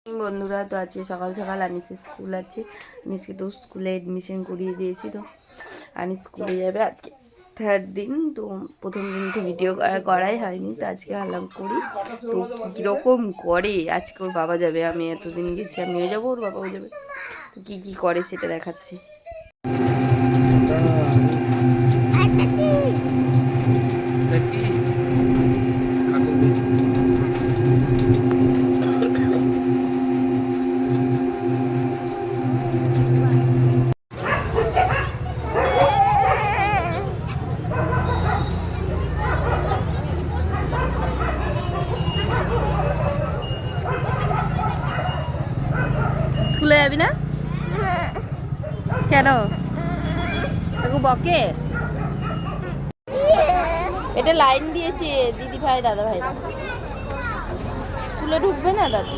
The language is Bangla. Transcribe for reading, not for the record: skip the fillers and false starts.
বন্ধুরা, তো আজকে সকাল সকাল আনিসের স্কুল আছে। আনিসকে তো স্কুলে এডমিশন করিয়ে দিয়েছি। তো আনিস স্কুলে যাবে আজকে থার্ড দিন। তো প্রথম দিন তো ভিডিও করাই হয়নি, তো আজকে আলাম করি। তো কীরকম করে আজকে ওর বাবা যাবে, আমি এতদিন গেছি, আমিও যাবো, ওর বাবাও যাবে। তো কী করে সেটা দেখাচ্ছি। স্কুলে যাবি না কেন? তোকে বকে? এটা লাইন দিয়েছে দিদি ভাই দাদা ভাই, স্কুলে ঢুকবে না দাদু।